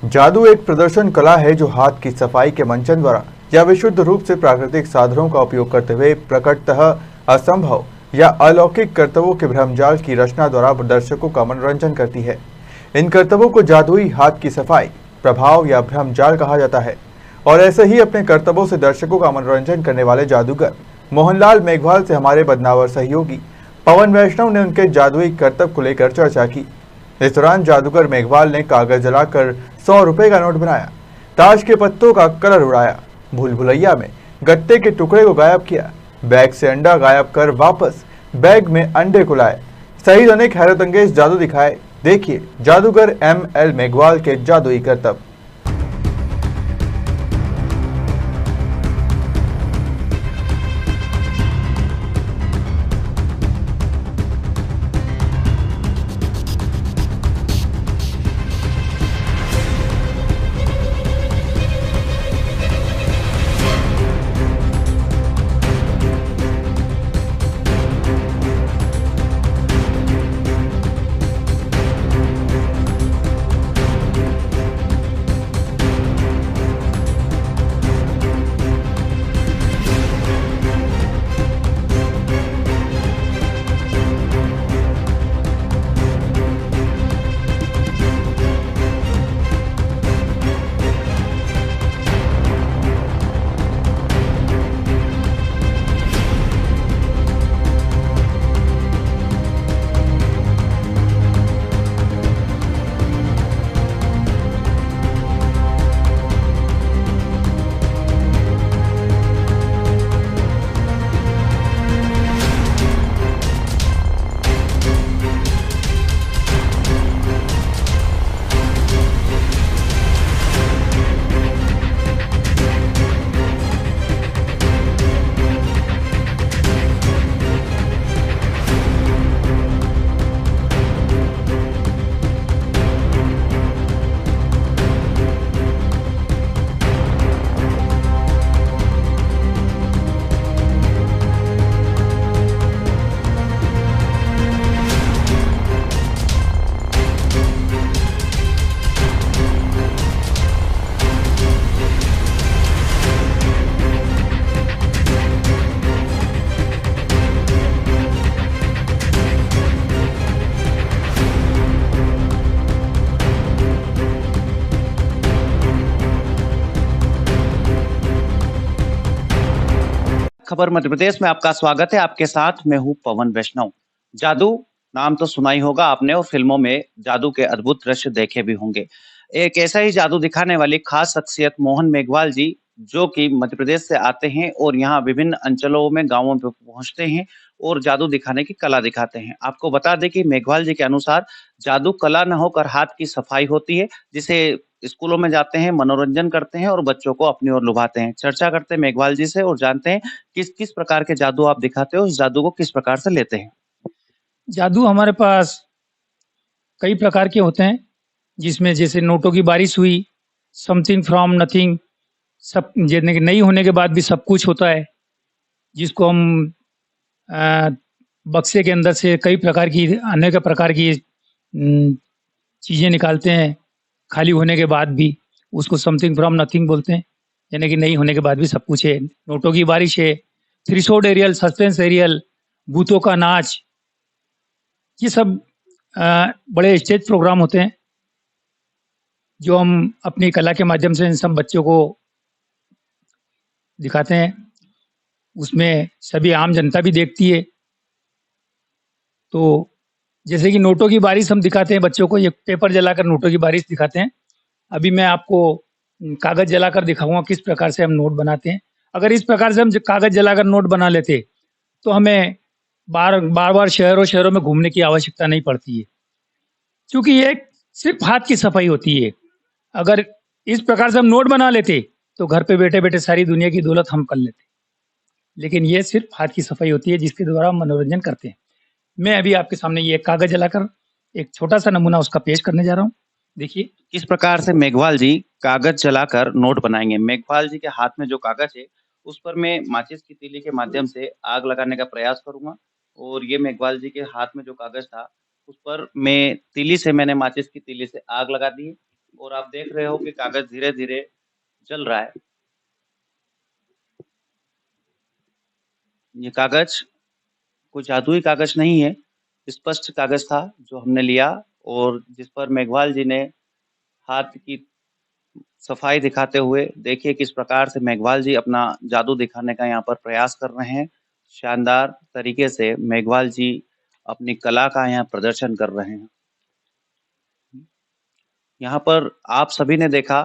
जादू एक प्रदर्शन कला है जो हाथ की सफाई के मंचन द्वारा या विशुद्ध रूप से प्राकृतिक साधनों का उपयोग करते हुए प्रकटतः असंभव या अलौकिक कर्तव्यों के भ्रमजाल की रचना द्वारा दर्शकों का मनोरंजन करती है। इन कर्तव्यों को जादुई हाथ की सफाई, प्रभाव या भ्रमजाल कहा जाता है। और ऐसे ही अपने कर्तव्यों से दर्शकों का मनोरंजन करने वाले जादूगर मोहनलाल मेघवाल से हमारे बदनावर सहयोगी पवन वैष्णव ने उनके जादुई कर्तव्य को लेकर चर्चा की। इस दौरान जादूगर मेघवाल ने कागज जलाकर 100 रुपए का नोट बनाया, ताश के पत्तों का कलर उड़ाया, भूल भुलैया में गत्ते के टुकड़े को गायब किया, बैग से अंडा गायब कर वापस बैग में अंडे को लाए, सहित अनेक हैरतअंगेज जादू दिखाए। देखिए जादूगर ML मेघवाल के जादुई करतब। खबर मध्य प्रदेश में आपका स्वागत है। आपके साथ मैं हूं पवन वैष्णव। जादू नाम तो सुना ही होगा आपने और फिल्मों में जादू के अद्भुत दृश्य देखे भी होंगे। एक ऐसा ही जादू दिखाने वाली खास शख्सियत मोहन मेघवाल जी, जो कि मध्य प्रदेश से आते हैं और यहाँ विभिन्न अंचलों में गांवों में पहुंचते हैं और जादू दिखाने की कला दिखाते हैं। आपको बता दें कि मेघवाल जी के अनुसार जादू कला न होकर हाथ की सफाई होती है, जिसे स्कूलों में जाते हैं, मनोरंजन करते हैं और बच्चों को अपनी ओर लुभाते हैं। चर्चा करते हैं मेघवाल जी से और जानते हैं किस किस प्रकार के जादू आप दिखाते हो, उस जादू को किस प्रकार से लेते हैं? जादू हमारे पास कई प्रकार के होते हैं, जिसमें जैसे नोटों की बारिश हुई, समथिंग फ्रॉम नथिंग, सब यानी कि नहीं होने के बाद भी सब कुछ होता है, जिसको हम अ, बक्से के अंदर से कई प्रकार की अनेक प्रकार की चीज़ें निकालते हैं, खाली होने के बाद भी उसको समथिंग फ्रॉम नथिंग बोलते हैं, यानी कि नहीं होने के बाद भी सब कुछ है। नोटों की बारिश है, three shot aerial, suspense aerial, भूतों का नाच, ये सब बड़े स्टेज प्रोग्राम होते हैं, जो हम अपनी कला के माध्यम से इन सब बच्चों को दिखाते हैं। उसमें सभी आम जनता भी देखती है। तो जैसे कि नोटों की बारिश हम दिखाते हैं बच्चों को, ये पेपर जलाकर नोटों की बारिश दिखाते हैं। अभी मैं आपको कागज़ जलाकर दिखाऊँगा किस प्रकार से हम नोट बनाते हैं। अगर इस प्रकार से हम कागज़ जलाकर नोट बना लेते, तो हमें बार-बार शहरों-शहरों में घूमने की आवश्यकता नहीं पड़ती है। क्योंकि ये सिर्फ़ हाथ की सफाई होती है। अगर इस प्रकार से हम नोट बना लेते, तो घर पे बैठे-बैठे सारी दुनिया की दौलत हम कर लेते। लेकिन ये सिर्फ़ हाथ की सफाई होती है, जिसके द्वारा हम मनोरंजन करते हैं। मैं अभी आपके सामने ये कागज़ जलाकर एक छोटा-सा नमूना उसका पेश करने जा रहा हूँ। देखिए, किस प्रकार से मेघवाल जी कागज़ जलाकर नोट बनाएँगे? मेघवाल जी के हाथ में जो कागज़ है, उस पर मैं माचिस की तीली के माध्यम से आग लगाने का प्रयास करूँगा और ये मेघवाल जी के हाथ में जो कागज़ था, उस पर मैंने माचिस की तीली से आग लगा दी है। और आप देख रहे हो कि कागज धीरे-धीरे जल रहा है। ये कागज कोई जादुई कागज नहीं है, स्पष्ट कागज था जो हमने लिया और जिस पर मेघवाल जी ने हाथ की सफाई दिखाते हुए देखिए किस प्रकार से मेघवाल जी अपना जादू दिखाने का यहाँ पर प्रयास कर रहे हैं। शानदार तरीके से मेघवाल जी अपनी कला का यहाँ प्रदर्शन कर रहे हैं। यहाँ पर आप सभी ने देखा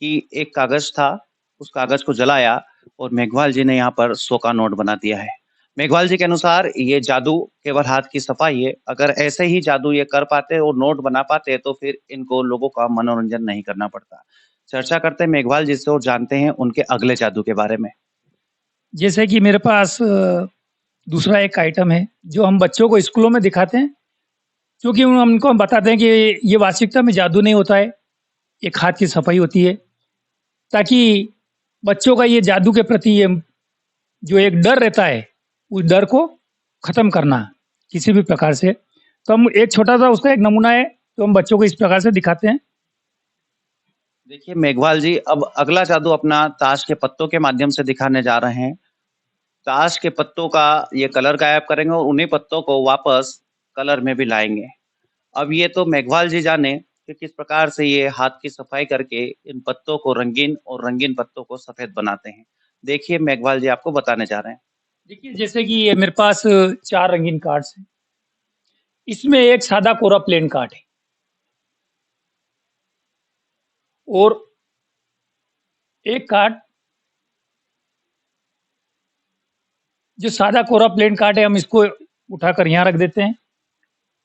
कि एक कागज था, उस कागज को जलाया और मेघवाल जी ने यहाँ पर 100 का नोट बना दिया है। मेघवाल जी के अनुसार ये जादू केवल हाथ की सफाई है। अगर ऐसे ही जादू ये कर पाते और नोट बना पाते तो फिर इनको लोगों का मनोरंजन नहीं करना पड़ता। चर्चा करते हैं मेघवाल जी से और जानते हैं उनके अगले जादू के बारे में। जैसे कि मेरे पास दूसरा एक आइटम है जो हम बच्चों को स्कूलों में दिखाते हैं, क्योंकि उनको हम बताते हैं कि ये वास्तविकता में जादू नहीं होता है, एक हाथ की सफाई होती है, ताकि बच्चों का ये जादू के प्रति ये जो एक डर रहता है, उस डर को खत्म करना किसी भी प्रकार से। तो हम एक छोटा सा उसका एक नमूना है, तो हम बच्चों को इस प्रकार से दिखाते हैं। देखिए मेघवाल जी अब अगला जादू अपना ताश के पत्तों के माध्यम से दिखाने जा रहे हैं। ताश के पत्तों का ये कलर गायब करेंगे और उन्हीं पत्तों को वापस कलर में भी लाएँगे। अब ये तो मेघवाल जी जाने कि किस प्रकार से ये हाथ की सफाई करके इन पत्तों को रंगीन और रंगीन पत्तों को सफ़ेद बनाते हैं। देखिए मेघवाल जी आपको बताने जा रहे हैं। देखिए जैसे कि ये मेरे पास 4 रंगीन कार्ड्स हैं। इसमें एक सादा कोरा प्लेन कार्ड है और एक कार्ड जो सादा कोरा प्लेन कार्ड है, हम इसको उठाकर यहाँ रख देते हैं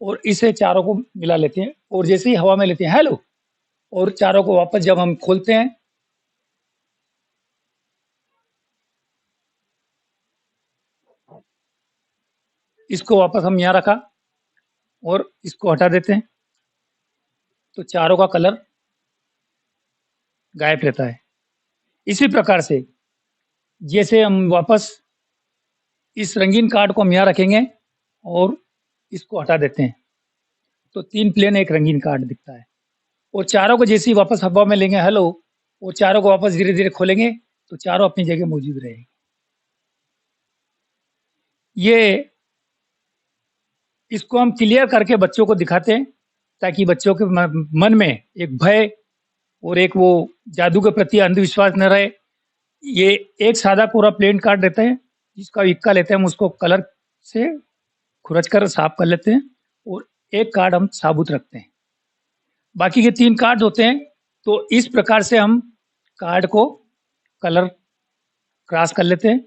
और इसे चारों को मिला लेते हैं और जैसे ही हवा में लेते हैं हेलो, और चारों को वापस जब हम खोलते हैं इसको वापस हम यहाँ रखा और इसको हटा देते हैं, तो चारों का कलर गायब रहता है। इसी प्रकार से जैसे हम वापस इस रंगीन कार्ड को हम यहाँ रखेंगे और इसको हटा देते हैं, तो 3 प्लेन एक रंगीन कार्ड दिखता है और चारों को जैसे ही वापस हवा में लेंगे हेलो, और चारों को वापस धीरे-धीरे खोलेंगे तो चारों अपनी जगह मौजूद रहेंगे। ये इसको हम क्लियर करके बच्चों को दिखाते हैं, ताकि बच्चों के मन में एक भय और एक वो जादू के प्रति अंधविश्वास न रहे। ये एक सादा कोरा प्लेन कार्ड रहता है, जिसका इक्का लेते हैं, हम उसको कलर से खुरच कर साफ कर लेते हैं और एक कार्ड हम साबुत रखते हैं। बाकी के 3 कार्ड होते हैं, तो इस प्रकार से हम कार्ड को कलर क्रॉस कर लेते हैं,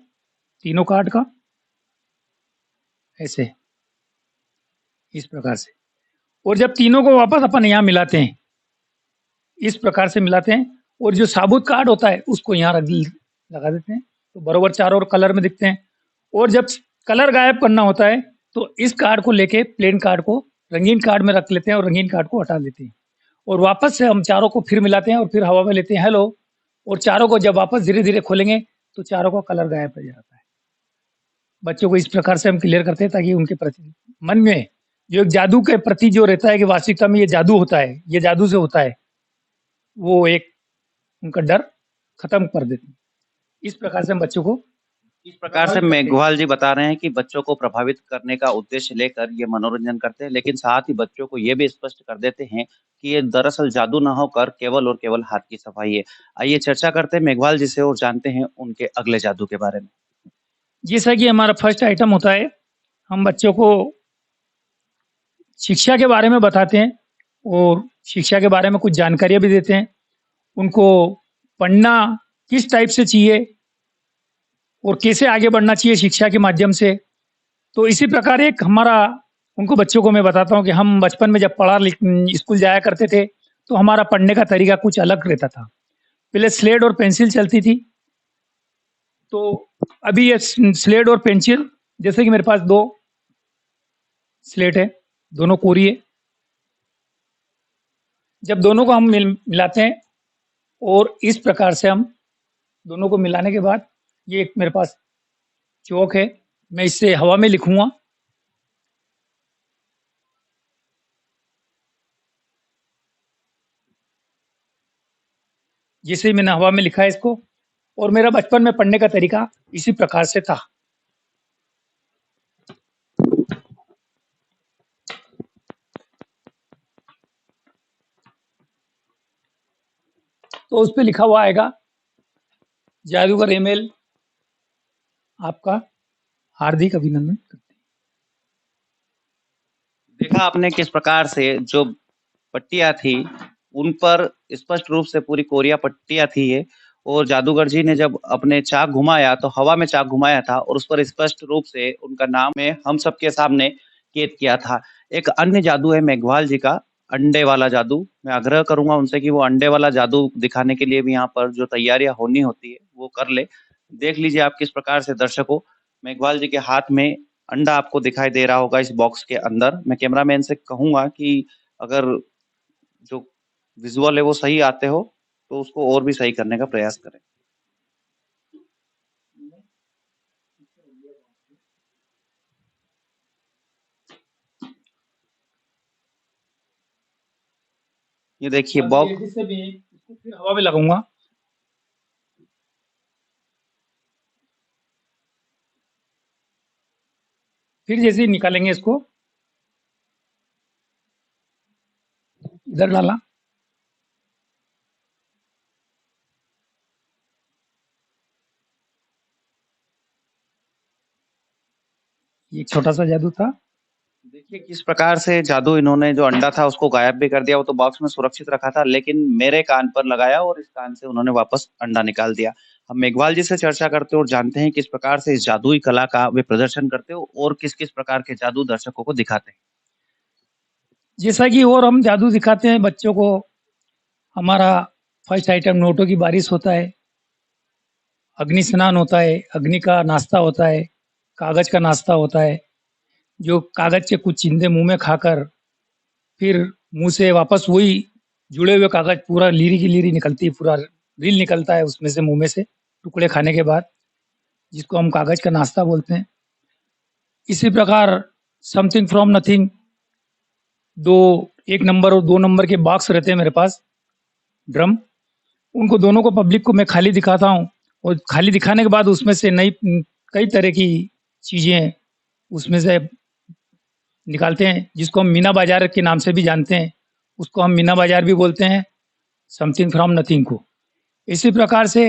तीनों कार्ड का, ऐसे, इस प्रकार से। और जब तीनों को वापस अपन यहाँ मिलाते हैं, इस प्रकार से मिलाते हैं और जो साबुत कार्ड होता है उसको यहाँ लगा देते हैं, तो बरोबर चारों ओर कलर में दिखते हैं। और जब कलर गायब करना होता है तो इस कार्ड को लेके प्लेन कार्ड को रंगीन कार्ड में रख लेते हैं और रंगीन कार्ड को हटा देते हैं और वापस से हम चारों को फिर मिलाते हैं और फिर हवा में लेते हैं हेलो, और चारों को जब वापस धीरे-धीरे खोलेंगे तो चारों का कलर गायब हो जाता है। बच्चों को इस प्रकार से हम क्लियर करते हैं, ताकि उनके प्रति मन में जो एक जादू के प्रति जो रहता है कि वास्तविकता में ये जादू होता है, ये जादू से होता है, वो एक उनका डर खत्म कर देते हैं। इस प्रकार से हम बच्चों को इस प्रकार से मेघवाल जी बता रहे हैं कि बच्चों को प्रभावित करने का उद्देश्य लेकर ये मनोरंजन करते हैं, लेकिन साथ ही बच्चों को ये भी स्पष्ट कर देते हैं कि ये दरअसल जादू ना होकर केवल और केवल हाथ की सफाई है। आइए चर्चा करते हैं मेघवाल जी से और जानते हैं उनके अगले जादू के बारे में। जैसा कि हमारा फर्स्ट आइटम होता है, हम बच्चों को शिक्षा के बारे में बताते हैं और शिक्षा के बारे में कुछ जानकारियाँ भी देते हैं। उनको पढ़ना किस टाइप से चाहिए और कैसे आगे बढ़ना चाहिए शिक्षा के माध्यम से। तो इसी प्रकार एक हमारा उनको बच्चों को मैं बताता हूँ कि हम बचपन में जब स्कूल जाया करते थे, तो हमारा पढ़ने का तरीका कुछ अलग रहता था। पहले स्लेट और पेंसिल चलती थी, तो अभी ये स्लेट और पेंसिल, जैसे कि मेरे पास 2 स्लेट है, दोनों कोरी है। जब दोनों को हम मिलाते हैं और इस प्रकार से हम दोनों को मिलाने के बाद, ये एक मेरे पास चौक है, मैं इससे हवा में लिखूंगा। जैसे ही मैंने हवा में लिखा है इसको, और मेरा बचपन में पढ़ने का तरीका इसी प्रकार से था। तो उस पे लिखा हुआ आएगा, जादूगर ईमेल आपका हार्दिक अभिनंदन करते हैं। देखा आपने किस प्रकार से जो पट्टियां थी उन पर स्पष्ट रूप से पूरी कोरिया पट्टियां थी ये, और जादूगर जी ने जब अपने चाक घुमाया तो हवा में चाक घुमाया था और उस पर स्पष्ट रूप से उनका नाम में हम सबके सामने कैद किया था। एक अन्य जादू है मेघवाल जी का, अंडे वाला जादू। मैं आग्रह करूंगा उनसे कि वो अंडे वाला जादू दिखाने के लिए भी यहाँ पर जो तैयारियां होनी होती है वो कर ले। देख लीजिए आप किस प्रकार से दर्शकों, मेघवाल जी के हाथ में अंडा आपको दिखाई दे रहा होगा इस बॉक्स के अंदर। मैं कैमरामैन से कहूंगा कि अगर जो विजुअल है वो सही आते हो तो उसको और भी सही करने का प्रयास करें। ये देखिए और बॉक्स, तेजी से भी इसको फिर हवा में लगाऊंगा। फिर जैसे ही निकालेंगे इसको, इधर डाला, ये एक छोटा सा जादू था। देखिए किस प्रकार से जादू इन्होंने जो अंडा था उसको गायब भी कर दिया। वो तो बॉक्स में सुरक्षित रखा था लेकिन मेरे कान पर लगाया और इस कान से उन्होंने वापस अंडा निकाल दिया। हम मेघवाल जी से चर्चा करते हैं और जानते हैं किस प्रकार से इस जादुई कला का वे प्रदर्शन करते हो और किस किस प्रकार के जादू दर्शकों को दिखाते हैं। जैसा कि और हम जादू दिखाते हैं बच्चों को, हमारा फर्स्ट आइटम नोटों की बारिश होता है, अग्नि स्नान होता है, अग्नि का नाश्ता होता है, कागज का नाश्ता होता है, जो कागज के कुछ चिंदे मुंह में खाकर फिर मुंह से वापस वही जुड़े हुए कागज पूरा लीरी की लीरी निकलती है, पूरा रील निकलता है उसमें से, मुंह में से टुकड़े खाने के बाद, जिसको हम कागज का नाश्ता बोलते हैं। इसी प्रकार समथिंग फ्रॉम नथिंग, दो 1 नंबर और 2 नंबर के बॉक्स रहते हैं मेरे पास, ड्रम, उनको दोनों को पब्लिक को मैं खाली दिखाता हूँ, और खाली दिखाने के बाद उसमें से नई कई तरह की चीज़ें उसमें से निकालते हैं, जिसको हम मीना बाजार के नाम से भी जानते हैं। उसको हम मीना बाजार भी बोलते हैं, समथिंग फ्रॉम नथिंग को। इसी प्रकार से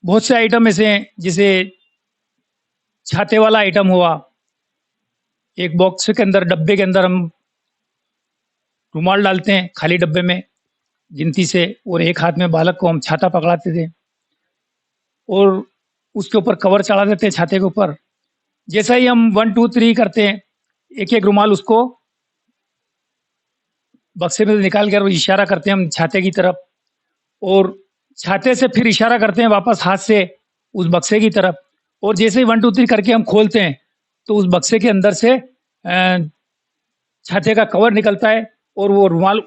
बहुत से आइटम ऐसे हैं, जैसे छाते वाला आइटम हुआ, एक बॉक्स के अंदर, डब्बे के अंदर हम रुमाल डालते हैं खाली डब्बे में गिनती से, और एक हाथ में बालक को हम छाता पकड़ाते थे और उसके ऊपर कवर चढ़ा देते हैं छाते के ऊपर। जैसा ही हम 1 2 3 करते हैं, एक एक रुमाल उसको बक्से में से निकाल कर इशारा करते हैं हम छाते की तरफ, और छाते से फिर इशारा करते हैं वापस हाथ से उस बक्से की तरफ, और जैसे ही 1 2 3 करके हम खोलते हैं तो उस बक्से के अंदर से छाते का कवर निकलता है और वो रुमाल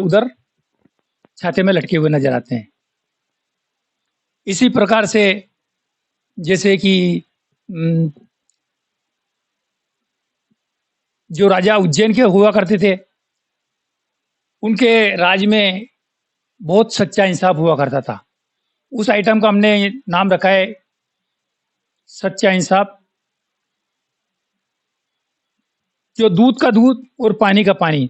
उधर छाते में लटके हुए नजर आते हैं। इसी प्रकार से जैसे कि जो राजा उज्जैन के हुआ करते थे, उनके राज में बहुत सच्चा इंसाफ हुआ करता था। उस आइटम का हमने नाम रखा है सच्चा इंसाफ। जो दूध का दूध और पानी का पानी,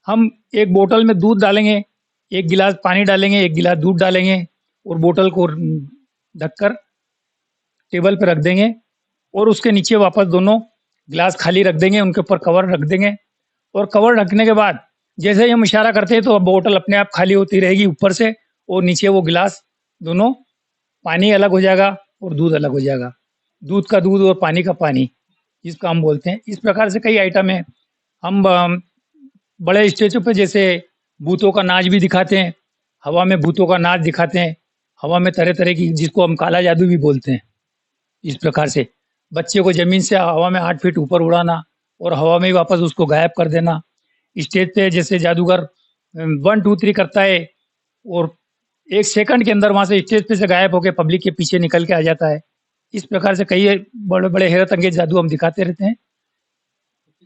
हम एक बोतल में दूध डालेंगे, एक गिलास पानी डालेंगे, एक गिलास दूध डालेंगे और बोतल को ढककर टेबल पर रख देंगे, और उसके नीचे वापस दोनों गिलास खाली रख देंगे, उनके ऊपर कवर रख देंगे, और कवर रखने के बाद जैसे ही हम इशारा करते हैं तो बोतल अपने आप खाली होती रहेगी ऊपर से, और नीचे वो गिलास दोनों, पानी अलग हो जाएगा और दूध अलग हो जाएगा, दूध का दूध और पानी का पानी, जिसको हम बोलते हैं। इस प्रकार से कई आइटम हैं। हम बड़े स्टेजों पे जैसे भूतों का नाच भी दिखाते हैं, हवा में भूतों का नाच दिखाते हैं, हवा में तरह तरह की, जिसको हम काला जादू भी बोलते हैं। इस प्रकार से बच्चे को ज़मीन से हवा में 8 फीट ऊपर उड़ाना और हवा में ही वापस उसको गायब कर देना। स्टेज पे जैसे जादूगर 1 2 3 करता है और 1 सेकंड के अंदर वहाँ से स्टेज पे से गायब होकर पब्लिक के पीछे निकल के आ जाता है। इस प्रकार से कई बड़े-बड़े हैरत अंगेज जादू हम दिखाते रहते हैं।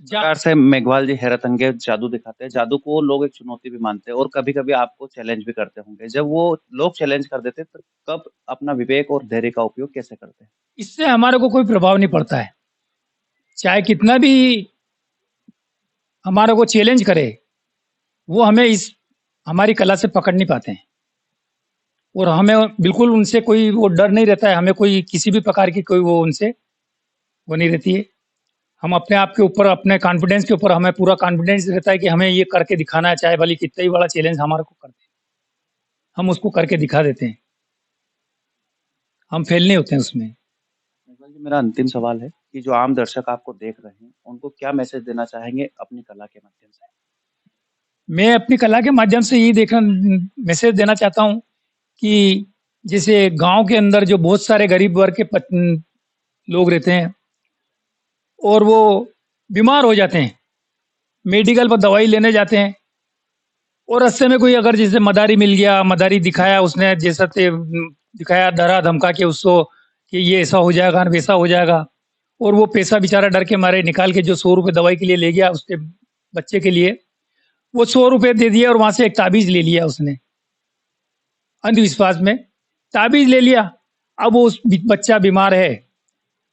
जा प्रकार से मेघवाल जी हैरत अंगेज जादू दिखाते हैं। जादू को लोग एक चुनौती भी मानते हैं और कभी-कभी आपको चैलेंज भी करते होंगे। जब वो लोग चैलेंज कर देते हैं, तो कब अपना विवेक और धैर्य का उपयोग कैसे करते हैं? इससे हमारे को कोई प्रभाव नहीं पड़ता है। चाहे कितना भी हमारे को चैलेंज करे, वो हमें इस हमारी कला से पकड़ नहीं पाते हैं। और हमें बिल्कुल उनसे कोई वो डर नहीं रहता है, हमें कोई किसी भी प्रकार की कोई वो उनसे वो नहीं रहती है। हम अपने आप के ऊपर, अपने कॉन्फिडेंस के ऊपर हमें पूरा कॉन्फिडेंस रहता है कि हमें ये करके दिखाना है, चाहे भले कितना ही बड़ा चैलेंज हमारे को करते हैं, हम उसको करके दिखा देते हैं। हम फेल नहीं होते हैं उसमें। मेघवाल जी, मेरा अंतिम सवाल है कि जो आम दर्शक आपको देख रहे हैं, उनको क्या मैसेज देना चाहेंगे अपनी कला के माध्यम से? मैं अपनी कला के माध्यम से यही देखना मैसेज देना चाहता हूँ कि जैसे गाँव के अंदर जो बहुत सारे गरीब वर्ग के लोग रहते हैं और वो बीमार हो जाते हैं, मेडिकल पर दवाई लेने जाते हैं और रास्ते में कोई अगर जैसे मदारी मिल गया, मदारी दिखाया उसने जैसा दिखाया, डरा धमका के उसको कि ये ऐसा हो जाएगा, वैसा हो जाएगा और वो पैसा बेचारा डर के मारे निकाल के जो 100 रुपए दवाई के लिए ले गया उसके बच्चे के लिए, वो 100 रुपए दे दिया और वहाँ से एक ताबीज़ ले लिया उसने, अंधविश्वास में। ताबीज़ ले लिया, अब वो उस बच्चा बीमार है,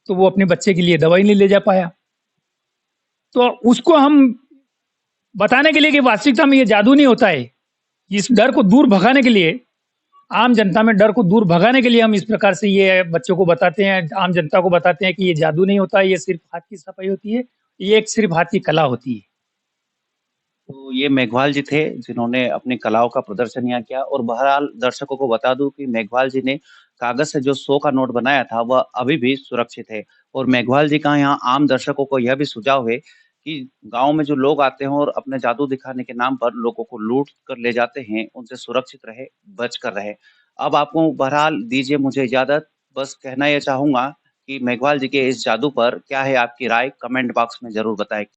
तो वो अपने बच्चे के लिए दवाई नहीं ले जा पाया। तो उसको हम बताने के लिए कि वास्तविकता में ये जादू नहीं होता है। इस डर को दूर भगाने के लिए, आम जनता में डर को दूर भगाने के लिए हम इस प्रकार से ये बच्चों को बताते हैं, आम जनता को बताते हैं कि ये जादू नहीं होता है, ये सिर्फ़ हाथ की सफाई होती है, ये एक सिर्फ़ हाथ की कला होती है। तो ये मेघवाल जी थे, जिन्होंने अपनी कलाओं का प्रदर्शन यहाँ किया और बहरहाल दर्शकों को बता दूँ कि मेघवाल जी ने कागज़ से जो 100 का नोट बनाया था, वह अभी भी सुरक्षित है और मेघवाल जी का यहाँ आम दर्शकों को यह भी सुझाव है कि गाँव में जो लोग आते हैं और अपने जादू दिखाने के नाम पर लोगों को लूट कर ले जाते हैं, उनसे सुरक्षित रहें, बच कर रहें। अब आपको बहरहाल दीजिए मुझे इजाज़त, बस कहना ये चाहूँगा कि मेघवाल जी के इस जादू पर क्या है आपकी राय? कमेंट बॉक्स में ज़रूर बताएँ।